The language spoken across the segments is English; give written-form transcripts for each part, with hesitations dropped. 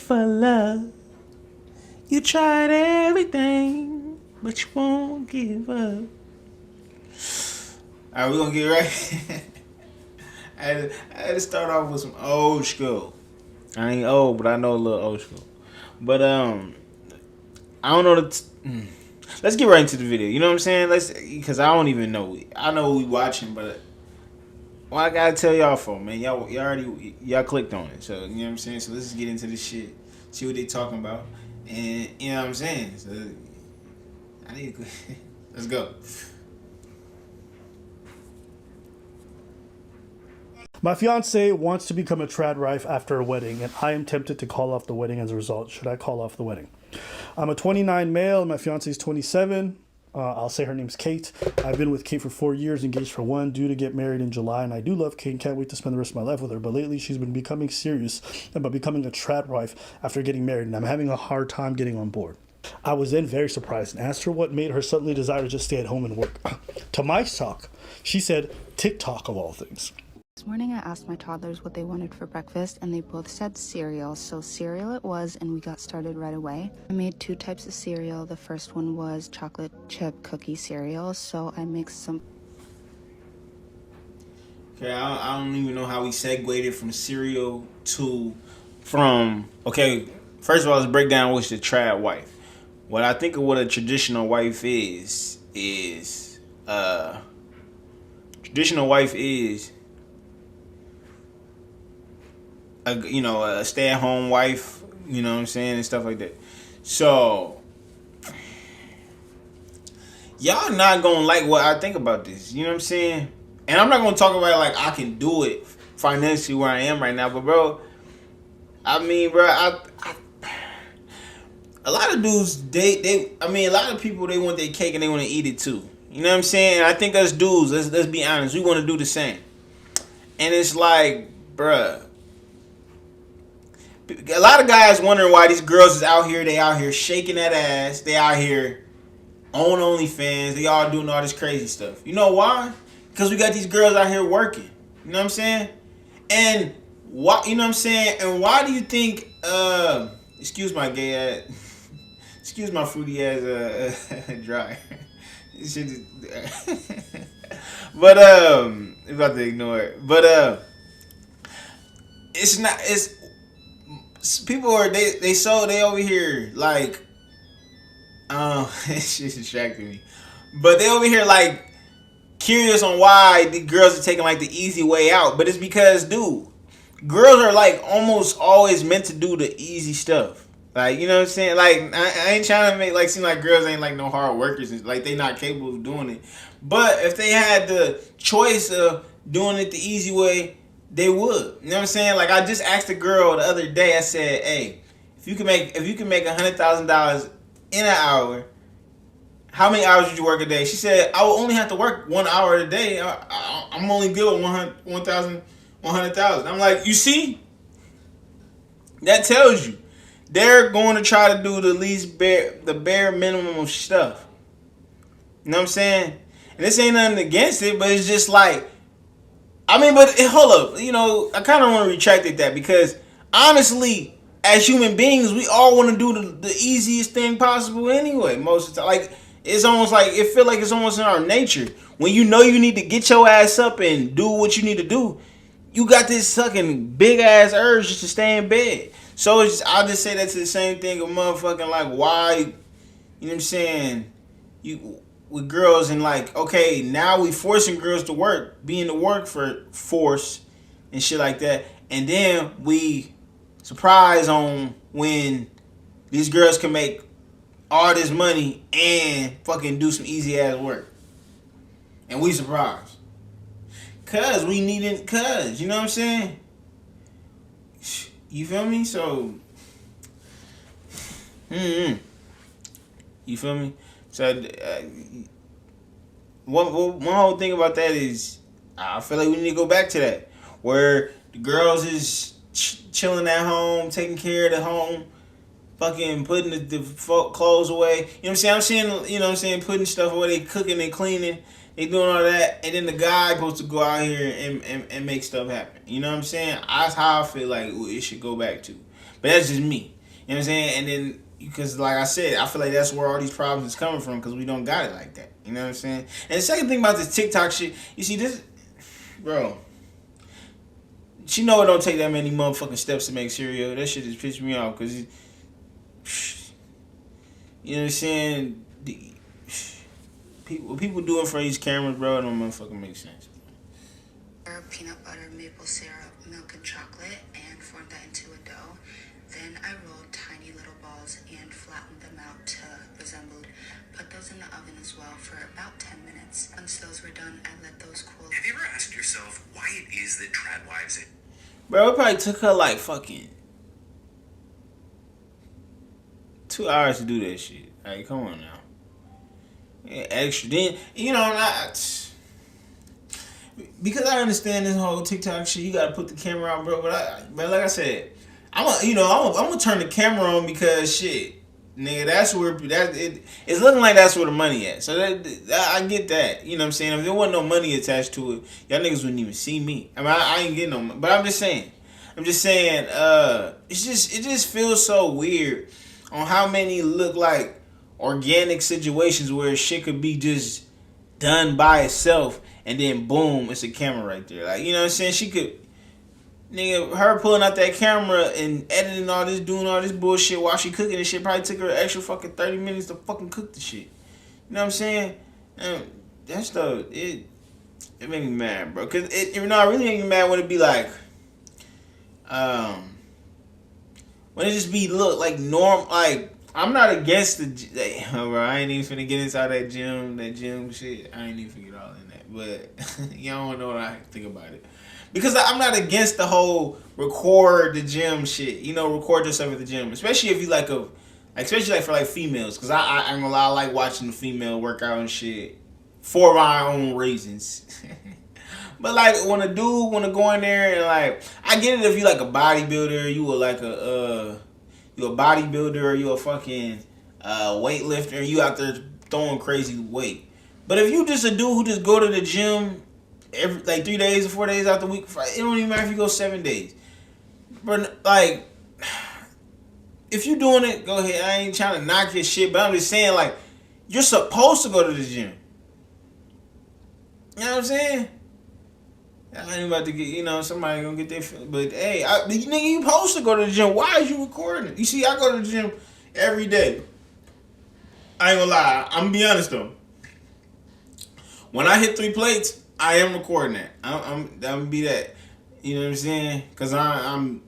for love. You tried everything, but you won't give up. Alright, we're gonna get right. I had to start off with some old school. I ain't old, but I know a little old school. But I don't know let's get right into the video. You know what I'm saying? Because I don't even know. I know we watching, but what I gotta tell y'all for, man, y'all clicked on it. So you know what I'm saying. So let's just get into this shit. See what they talking about, and you know what I'm saying. So I need to let's go. My fiance wants to become a tradwife after a wedding, and I am tempted to call off the wedding as a result. Should I call off the wedding? I'm a 29 male, and my fiance is 27. I'll say her name's Kate. I've been with Kate for 4 years, engaged for 1, due to get married in July, and I do love Kate and can't wait to spend the rest of my life with her. But lately, she's been becoming serious about becoming a tradwife after getting married, and I'm having a hard time getting on board. I was then very surprised and asked her what made her suddenly desire to just stay at home and work. To my shock, she said TikTok of all things. This morning I asked my toddlers what they wanted for breakfast and they both said cereal, so cereal it was and we got started right away. I made 2 types of cereal. The first one was chocolate chip cookie cereal, so I mixed some... Okay, I don't even know how we segued it from cereal to... Okay, first of all, let's break down what's the trad wife. What I think of what a traditional wife is traditional wife is a stay-at-home wife, you know what I'm saying, and stuff like that. So, y'all not gonna like what I think about this, you know what I'm saying? And I'm not gonna talk about it like I can do it financially where I am right now, but bro, I mean, bro, a lot of dudes, a lot of people, they want their cake and they want to eat it too. You know what I'm saying? And I think us dudes, let's be honest, we want to do the same. And it's like, bruh, a lot of guys wondering why these girls is out here. They out here shaking that ass. They out here on OnlyFans. They all doing all this crazy stuff. You know why? Because we got these girls out here working. You know what I'm saying? And why? You know what I'm saying? And why do you think? Excuse my gay ass. Excuse my fruity ass. Dry. But about to ignore it. But it's not. It's people are they over here like it's just distracting me, but they over here like curious on why the girls are taking like the easy way out. But it's because, dude, girls are like almost always meant to do the easy stuff. Like, you know what I'm saying? Like, I ain't trying to make like seem like girls ain't like no hard workers and like they not capable of doing it. But if they had the choice of doing it the easy way, they would. You know what I'm saying? Like, I just asked a girl the other day. I said, "Hey, if you can make $100,000 in an hour, how many hours would you work a day?" She said, "I will only have to work 1 hour a day. I'm only good with 100,000." I'm like, you see? That tells you they're going to try to do the bare minimum of stuff. You know what I'm saying? And this ain't nothing against it, but it's just like, I mean, but hold up. You know, I kind of want to retract that because honestly, as human beings, we all want to do the easiest thing possible anyway. Most of the time, like, it's almost like it feel like it's almost in our nature. When you know you need to get your ass up and do what you need to do, you got this fucking big ass urge just to stay in bed. So I'll just say that to the same thing of motherfucking like why, you know what I'm saying, you with girls and like, okay, now we forcing girls to work, be in the work for force and shit like that, and then we surprise on when these girls can make all this money and fucking do some easy ass work, and we surprised cause we needed, cause you know what I'm saying. You feel me? So, you feel me? So, one whole thing about that is, I feel like we need to go back to that, where the girls is chilling at home, taking care of the home, fucking putting the clothes away. You know what I'm saying? I'm seeing, you know what I'm saying, putting stuff away, they cooking and cleaning, they doing all that, and then the guy supposed to go out here and make stuff happen. You know what I'm saying? That's how I feel like it should go back to. But that's just me. You know what I'm saying? And then, because like I said, I feel like that's where all these problems is coming from, because we don't got it like that. You know what I'm saying? And the second thing about this TikTok shit, you see this, bro, she know it don't take that many motherfucking steps to make cereal. That shit just pissed me off, because, you know what I'm saying? What people do it for these cameras, bro, it don't motherfucking make sense. Peanut butter, maple syrup, milk, and chocolate, and formed that into a dough. Then I rolled tiny little balls and flattened them out to resemble. Put those in the oven as well for about 10 minutes. Once those were done, I let those cool. Have you ever asked yourself why it is that tradwives... Bro, it probably took her like fucking 2 hours to do that shit. Like, come on now. Yeah, extra. Then, you know, because I understand this whole TikTok shit, you gotta put the camera out, bro. But like I said, I'm gonna turn the camera on, because shit, nigga, that's where it's looking like that's where the money at. So that I get that. You know what I'm saying? If there wasn't no money attached to it, y'all niggas wouldn't even see me. I mean, I ain't getting no money. But I'm just saying, it just feels so weird on how many look like organic situations where shit could be just done by itself, and then boom, it's a camera right there. Like, you know what I'm saying? She could, nigga, her pulling out that camera and editing all this, doing all this bullshit while she cooking this shit probably took her an extra fucking 30 minutes to fucking cook the shit. You know what I'm saying? And that stuff, it made me mad, bro. Cause it really made me mad when it be like, when it just be look like norm, like, I'm not against bro, I ain't even finna get inside that gym shit. I ain't even finna get all in that. But y'all don't know what I think about it. Because I'm not against the whole record the gym shit. You know, record yourself at the gym. Especially if you especially like for like females. Because I ain't gonna lie, I like watching the female workout and shit for my own reasons. But like when a dude wanna go in there and like, I get it if you like a bodybuilder, you were like you a bodybuilder, or you a fucking weightlifter, you out there throwing crazy weight. But if you just a dude who just go to the gym every like 3 days or 4 days out the week, it don't even matter if you go 7 days. But like, if you doing it, go ahead. I ain't trying to knock your shit, but I'm just saying, like, you're supposed to go to the gym. You know what I'm saying? I ain't about to get, somebody gonna get their feeling. But hey, nigga, you supposed to go to the gym. Why is you recording it? You see, I go to the gym every day. I ain't gonna lie. I'm gonna be honest though. When I hit 3 plates, I am recording that. I'm gonna be that. You know what I'm saying? Cause I'm.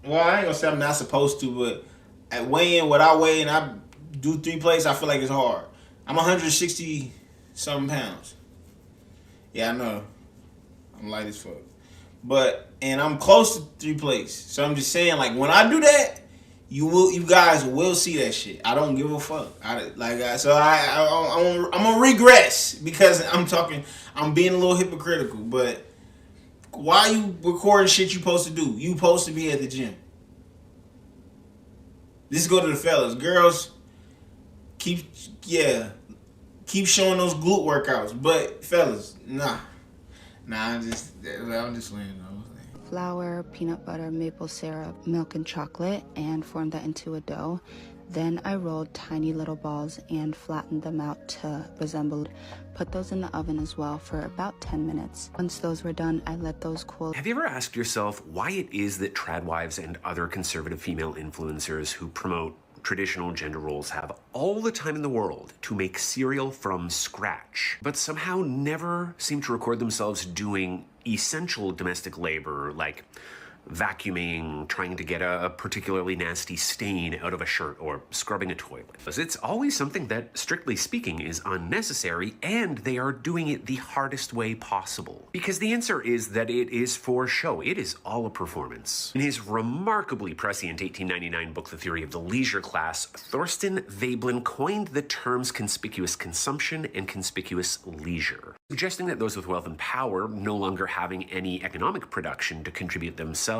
Well, I ain't gonna say I'm not supposed to, but at weighing what I weigh and I do 3 plates, I feel like it's hard. I'm 160 something pounds. Yeah, I know. I'm light as fuck. And I'm close to 3 plates. So I'm just saying, like, when I do that, you guys will see that shit. I don't give a fuck. I'm gonna regress because I'm being a little hypocritical. But why you recording shit you supposed to do? You supposed to be at the gym. This go to the fellas. Girls, keep showing those glute workouts. But fellas, nah, I'm just playing though. Flour, peanut butter, maple syrup, milk, and chocolate, and formed that into a dough. Then I rolled tiny little balls and flattened them out to resemble. Put those in the oven as well for about 10 minutes. Once those were done, I let those cool. Have you ever asked yourself why it is that tradwives and other conservative female influencers who promote traditional gender roles have all the time in the world to make cereal from scratch, but somehow never seem to record themselves doing essential domestic labor like vacuuming, trying to get a particularly nasty stain out of a shirt, or scrubbing a toilet? It's always something that, strictly speaking, is unnecessary, and they are doing it the hardest way possible. Because the answer is that it is for show. It is all a performance. In his remarkably prescient 1899 book, The Theory of the Leisure Class, Thorsten Veblen coined the terms conspicuous consumption and conspicuous leisure, suggesting that those with wealth and power, no longer having any economic production to contribute themselves,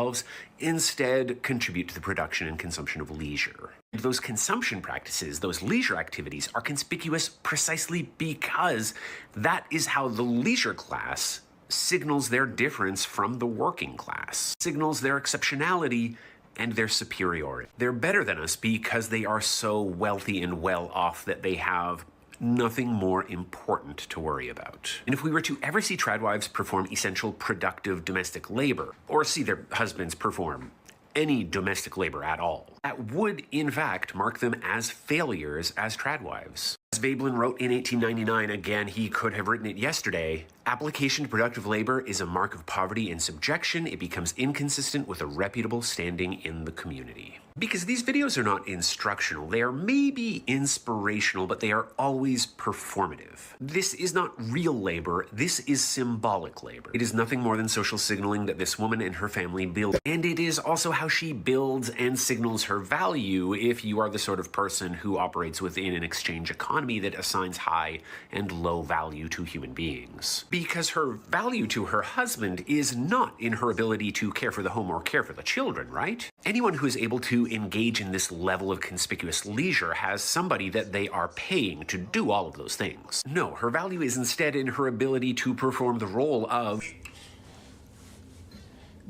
instead contribute to the production and consumption of leisure. And those consumption practices, those leisure activities, are conspicuous precisely because that is how the leisure class signals their difference from the working class, signals their exceptionality and their superiority. They're better than us because they are so wealthy and well off that they have nothing more important to worry about. And if we were to ever see tradwives perform essential productive domestic labor, or see their husbands perform any domestic labor at all, that would in fact mark them as failures as tradwives. As Veblen wrote in 1899, again, he could have written it yesterday, application to productive labor is a mark of poverty and subjection. It becomes inconsistent with a reputable standing in the community. Because these videos are not instructional, they are maybe inspirational, but they are always performative. This is not real labor, this is symbolic labor. It is nothing more than social signaling that this woman and her family build. And it is also how she builds and signals her value if you are the sort of person who operates within an exchange economy that assigns high and low value to human beings. Because her value to her husband is not in her ability to care for the home or care for the children, right? Anyone who is able to engage in this level of conspicuous leisure has somebody that they are paying to do all of those things. No, her value is instead in her ability to perform the role of...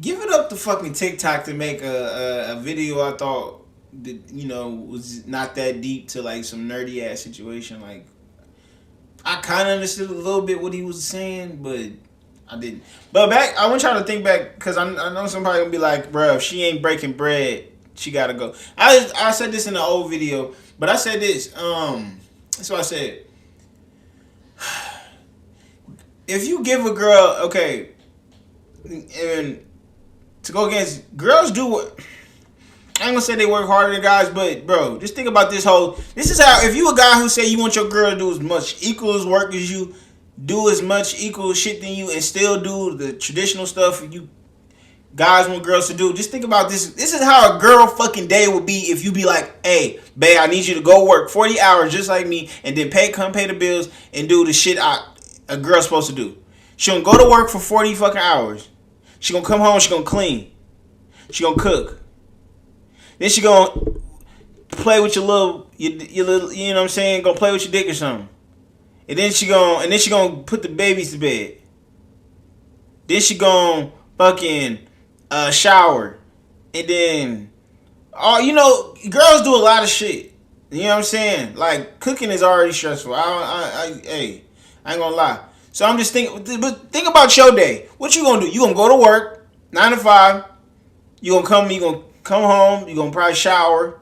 Give it up to fucking TikTok to make a video I thought that, you know, was not that deep to like some nerdy ass situation. Like, I kind of understood a little bit what he was saying, but I didn't. But I want y'all to think back, because I know somebody gonna be like, bro, if she ain't breaking bread, she gotta go. I said this in the old video, but I said this. That's what I said. If you give a girl, okay, and to go against, girls do what, I ain't gonna say they work harder than guys, but bro, just think about this is how, if you a guy who say you want your girl to do as much equal as work as you, do as much equal shit than you, and still do the traditional stuff you guys want girls to do, just think about this. This is how a girl fucking day would be if you be like, hey, babe, I need you to go work 40 hours just like me, and then come pay the bills and do the shit a girl's supposed to do. She gonna go to work for 40 fucking hours. She gonna come home, she gonna clean. She gonna cook. Then she gonna play with your little, you know what I'm saying, gonna play with your dick or something. And then she gonna put the babies to bed. Then she gonna fucking shower. And then, girls do a lot of shit. You know what I'm saying? Like, cooking is already stressful. Hey, I ain't gonna lie. So I'm just thinking, but think about your day. What you gonna do? You gonna go to work, 9 to 5. You gonna come home. You gonna probably shower. You know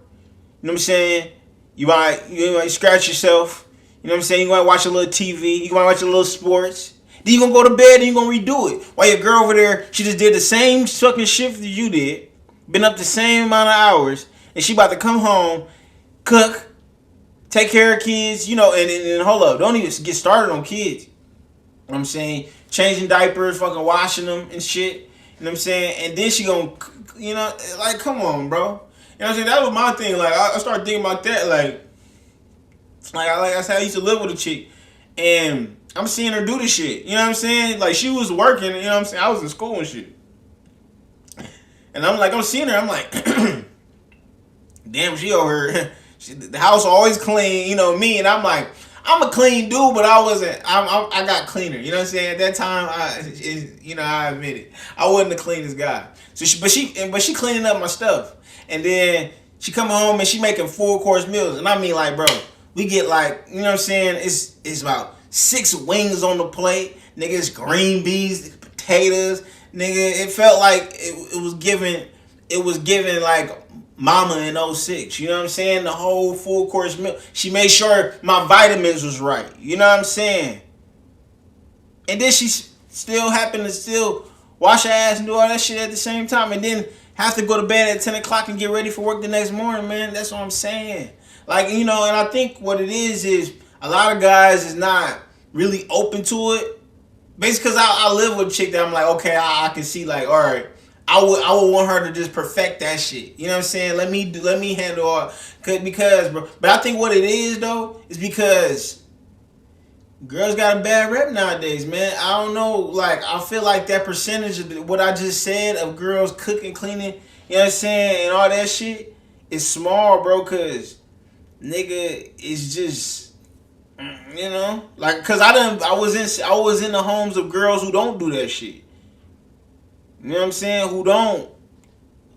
what I'm saying? You might scratch yourself. You know what I'm saying? You might watch a little TV. You might watch a little sports. Then you gonna go to bed and you gonna redo it. While your girl over there, she just did the same fucking shift that you did. Been up the same amount of hours. And she about to come home, cook, take care of kids, and hold up. Don't even get started on kids. You know what I'm saying? Changing diapers, fucking washing them and shit. You know what I'm saying? And then she gonna, like, come on, bro. You know what I'm saying? That was my thing. Like, I started thinking about that. Like I said, I used to live with a chick. And I'm seeing her do this shit. You know what I'm saying? Like, she was working, you know what I'm saying? I was in school and shit. And I'm seeing her, I'm like, damn, she over here. The house always clean, me. And I'm like, I'm a clean dude, but I got cleaner. You know what I'm saying? At that time, I admit it. I wasn't the cleanest guy. So she cleaning up my stuff. And then she coming home and she making 4-course meals. And I mean, like, bro, we get like, you know what I'm saying? It's about 6 wings on the plate. Nigga, it's green beans, potatoes. Nigga, it felt like it was giving like Mama in 06. You know what I'm saying? The whole 4-course meal. She made sure my vitamins was right. You know what I'm saying? And then she still happened to still wash her ass and do all that shit at the same time. And then have to go to bed at 10 o'clock and get ready for work the next morning, man. That's what I'm saying. Like, and I think what it is a lot of guys is not really open to it. Basically, because I live with a chick that I'm like, okay, I can see, like, all right, I would want her to just perfect that shit. You know what I'm saying? Let me handle all, because, bro. But I think what it is, though, is because girls got a bad rep nowadays, man. I don't know, like, I feel like that percentage of what I just said of girls cooking, cleaning, you know what I'm saying, and all that shit is small, bro, because nigga is just, like, because I was in the homes of girls who don't do that shit. You know what I'm saying? Who don't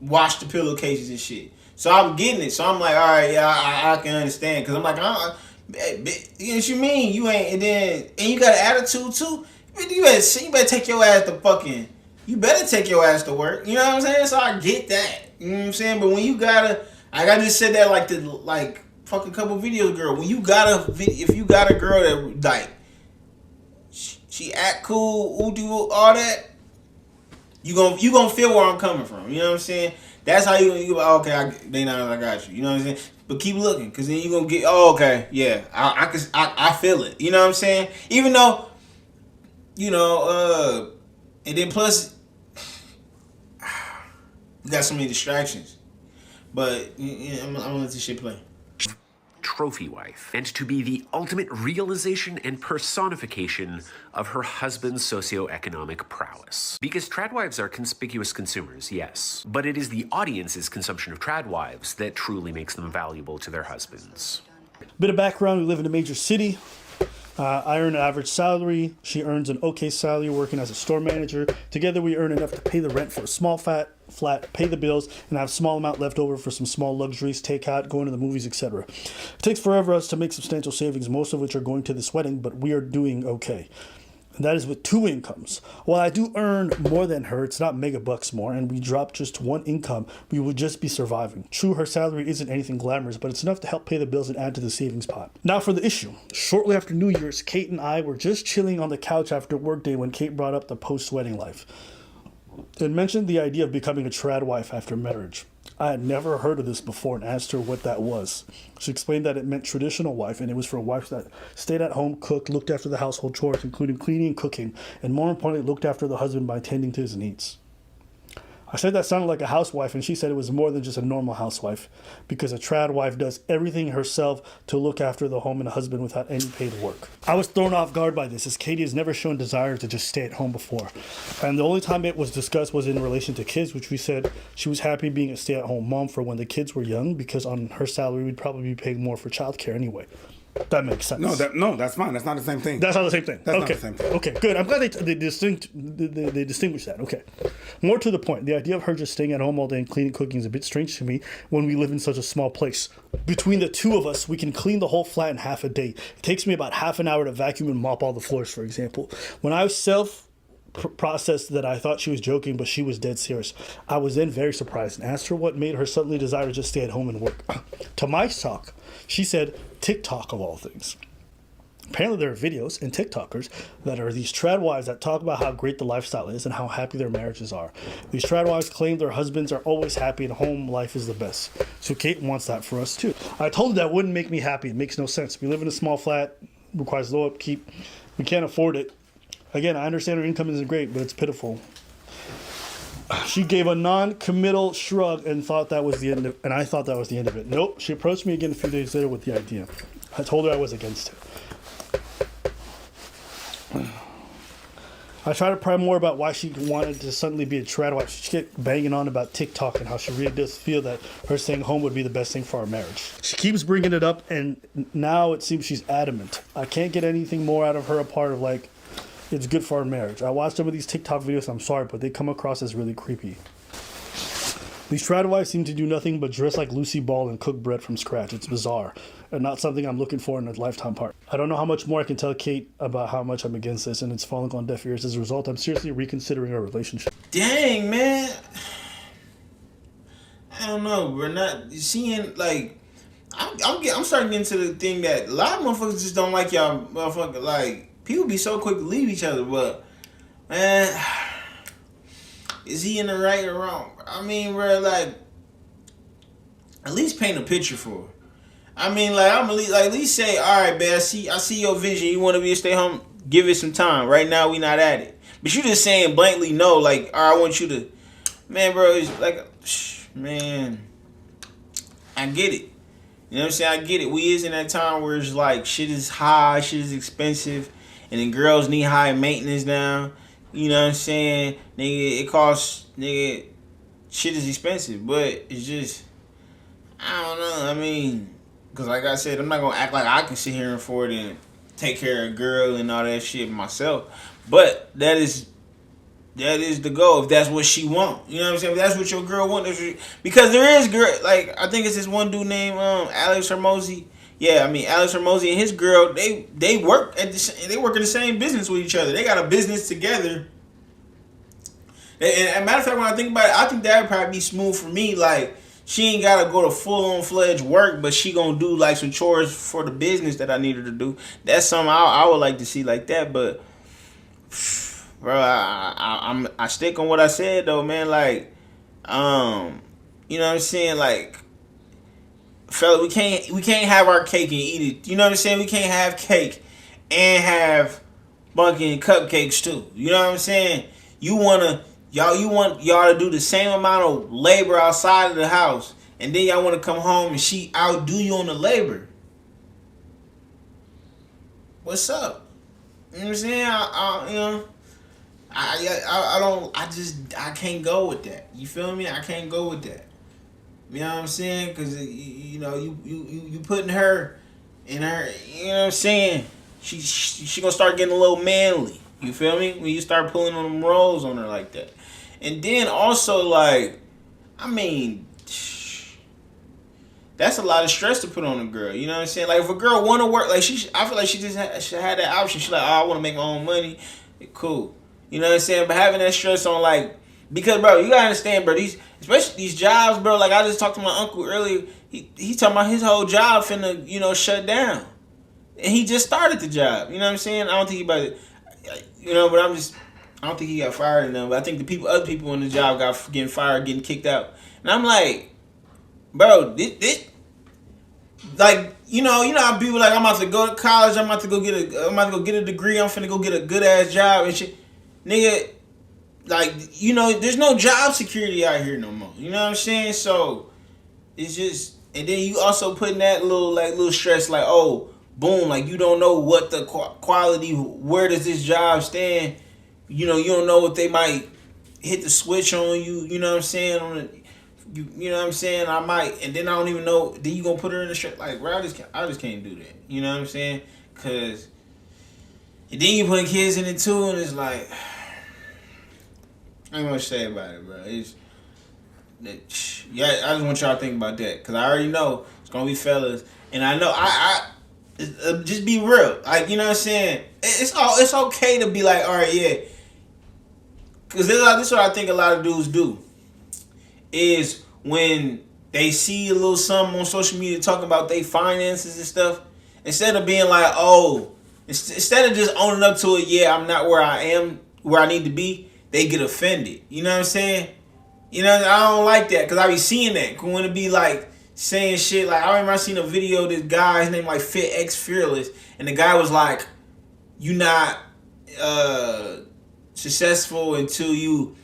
wash the pillowcases and shit. So I'm getting it. So I'm like, all right, yeah, I can understand. Cause I'm like, you know what you mean? You ain't, and you got an attitude too. You better take your ass to fucking. You better take your ass to work. You know what I'm saying? So I get that. You know what I'm saying? But when you gotta, like I just said that like fucking couple videos, girl. When you got if you got a girl that like she act cool, who do all that, you gonna feel where I'm coming from. You know what I'm saying? That's how you okay. I got you. You know what I'm saying? But keep looking, cause then you gonna get. Oh, okay, yeah. I feel it. You know what I'm saying? Even though, and then plus, you got so many distractions. But I'm gonna let this shit play. Trophy wife, and to be the ultimate realization and personification of her husband's socioeconomic prowess. Because tradwives are conspicuous consumers, yes, but it is the audience's consumption of tradwives that truly makes them valuable to their husbands. Bit of background, we live in a major city. I earn an average salary. She earns an okay salary working as a store manager. Together we earn enough to pay the rent for a small flat, pay the bills, and have a small amount left over for some small luxuries, takeout, going to the movies, etc. It takes forever us to make substantial savings, most of which are going to this wedding, but we are doing okay. And that is with 2 incomes. While I do earn more than her, it's not mega bucks more, and we drop just 1 income, we would just be surviving. True, her salary isn't anything glamorous, but it's enough to help pay the bills and add to the savings pot. Now for the issue. Shortly after New Year's, Kate and I were just chilling on the couch after work day when Kate brought up the post-wedding life. It mentioned the idea of becoming a trad wife after marriage. I had never heard of this before and asked her what that was. She explained that it meant traditional wife, and it was for a wife that stayed at home, cooked, looked after the household chores, including cleaning and cooking, and more importantly, looked after the husband by tending to his needs. I said that sounded like a housewife, and she said it was more than just a normal housewife, because a trad wife does everything herself to look after the home and the husband without any paid work. I was thrown off guard by this, as Katie has never shown desire to just stay at home before. And the only time it was discussed was in relation to kids, which we said she was happy being a stay-at-home mom for when the kids were young, because on her salary we'd probably be paying more for childcare anyway. That makes sense. No, that's fine. That's not the same thing. That's not the same thing. That's okay. not the same thing. Okay, good. I'm glad they distinguish that. Okay. More to the point, the idea of her just staying at home all day and cleaning cooking is a bit strange to me when we live in such a small place. Between the two of us, we can clean the whole flat in half a day. It takes me about half an hour to vacuum and mop all the floors, for example. When I processed that I thought she was joking, but she was dead serious, I was then very surprised and asked her what made her suddenly desire to just stay at home and work. To my shock, she said TikTok of all things. Apparently there are videos and TikTokers that are these trad wives that talk about how great the lifestyle is and how happy their marriages are. These trad wives claim their husbands are always happy and home life is the best. So Kate wants that for us too. I told her that wouldn't make me happy. It makes no sense. We live in a small flat, requires low upkeep. We can't afford it. Again, I understand her income isn't great, but it's pitiful. She gave a non-committal shrug and thought that was the end of, and I thought that was the end of it. Nope. She approached me again a few days later with the idea. I told her I was against it. I tried to pry more about why she wanted to suddenly be a trad wife. She kept banging on about TikTok and how she really does feel that her staying home would be the best thing for our marriage. She keeps bringing it up, and now it seems she's adamant. I can't get anything more out of her apart of like, it's good for our marriage. I watched some of these TikTok videos, I'm sorry, but they come across as really creepy. These trad wives seem to do nothing but dress like Lucy Ball and cook bread from scratch. It's bizarre, and not something I'm looking for in a lifetime partner. I don't know how much more I can tell Kate about how much I'm against this, and it's falling on deaf ears. As a result, I'm seriously reconsidering our relationship. Dang, man. I don't know. We're not seeing, like, I'm starting to get into the thing that a lot of motherfuckers just don't like y'all motherfuckers. Like, people be so quick to leave each other, but, man, is he in the right or wrong? I mean, bro, like, at least paint a picture for her. I mean, like, at least say, all right, man, I see your vision. You want to be a stay home? Give it some time. Right now, we not at it. But you just saying blankly no, like, all right, I want you to, man, bro, it's like, man, I get it. You know what I'm saying? I get it. We is in that time where it's like shit is high, shit is expensive, and then girls need high maintenance now. You know what I'm saying? Nigga, it costs, nigga, shit is expensive, but it's just, I don't know. I mean, because like I said, I'm not going to act like I can sit here and afford and take care of a girl and all that shit myself. But that is that is the goal. If that's what she want, you know what I'm saying. If that's what your girl want, because there is girl like I think it's this one dude named Alex Hermosi. Yeah, I mean Alex Hermosi and his girl, they work they work in the same business with each other. They got a business together. And as a matter of fact, when I think about it, I think that would probably be smooth for me. Like, she ain't gotta go to full on fledged work, but she gonna do like some chores for the business that I need her to do. That's something I would like to see like that. But bro, I stick on what I said though, man. Like, you know what I'm saying? Like, fella, we can't have our cake and eat it. You know what I'm saying? We can't have cake and have bunking cupcakes too. You know what I'm saying? You want y'all to do the same amount of labor outside of the house, and then y'all want to come home and she outdo you on the labor. What's up? You know what I'm saying? I can't go with that. You feel me? I can't go with that. You know what I'm saying? Because you putting her in her. You know what I'm saying? She gonna start getting a little manly. You feel me? When you start pulling on them rolls on her like that. And then also, like, I mean, that's a lot of stress to put on a girl. You know what I'm saying? Like, if a girl want to work, like, I feel like she just had that option. She's like, oh, I want to make my own money. Cool. You know what I'm saying? But having that stress on, like, because, bro, you got to understand, bro, especially these jobs, bro. Like, I just talked to my uncle earlier. He talking about his whole job finna, shut down. And he just started the job. You know what I'm saying? I don't think he about it. But I don't think he got fired or nothing. But I think other people in the job got getting fired, getting kicked out. And I'm like, bro, this like, how people like, I'm about to go to college, I'm about to go get a degree, I'm finna go get a good ass job and shit. Nigga, like, there's no job security out here no more. You know what I'm saying? So it's just, and then you also putting that little stress, like, oh, boom, like, you don't know what the quality, where does this job stand? You don't know if they might hit the switch on you. You know what I'm saying? You know what I'm saying? I might, and then I don't even know. Then you gonna put her in the stress? Like, bro, I just can't do that. You know what I'm saying? Cause, and then you put kids in it too, and it's like, I ain't much to say about it, bro. I just want y'all to think about that, cause I already know it's gonna be fellas, and I know just be real. Like, you know what I'm saying? It's okay to be like, all right, yeah. Because this is what I think a lot of dudes do. Is when they see a little something on social media talking about their finances and stuff, instead of being like, oh, instead of just owning up to it, yeah, I'm not where I am, where I need to be, they get offended. You know what I'm saying? I don't like that, because I be seeing that. When it be like, saying shit like, I remember I seen a video of this guy, his name like Fit X Fearless, and the guy was like, you not successful until you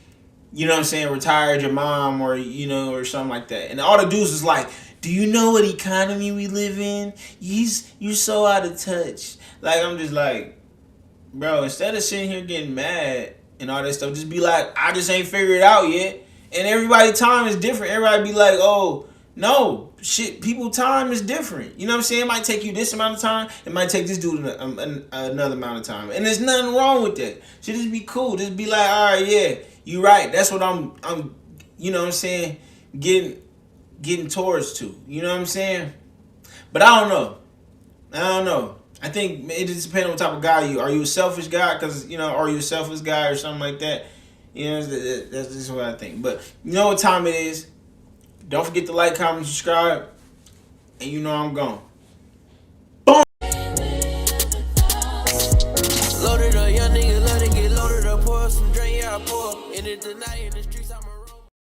know what I'm saying, retired your mom, or or something like that. And all the dudes was like, do you know what economy we live in? You're so out of touch. Like, I'm just like, bro, instead of sitting here getting mad and all that stuff, just be like, I just ain't figured it out yet. And everybody's time is different. Everybody be like, oh, no, shit, people's time is different. You know what I'm saying? It might take you this amount of time. It might take this dude another amount of time. And there's nothing wrong with that. So just be cool. Just be like, all right, yeah, you right. That's what I'm you know what I'm saying, getting towards to. You know what I'm saying? But I don't know. I think it just depends on what type of guy you are. Are you a selfish guy? Because, are you a selfish guy or something like that? That's just what I think. But you know what time it is. Don't forget to like, comment, subscribe, and I'm gone. Boom! Loaded up, young nigga, let it get loaded up, pour some drink, yeah, I pour. In it tonight, in the streets, I'm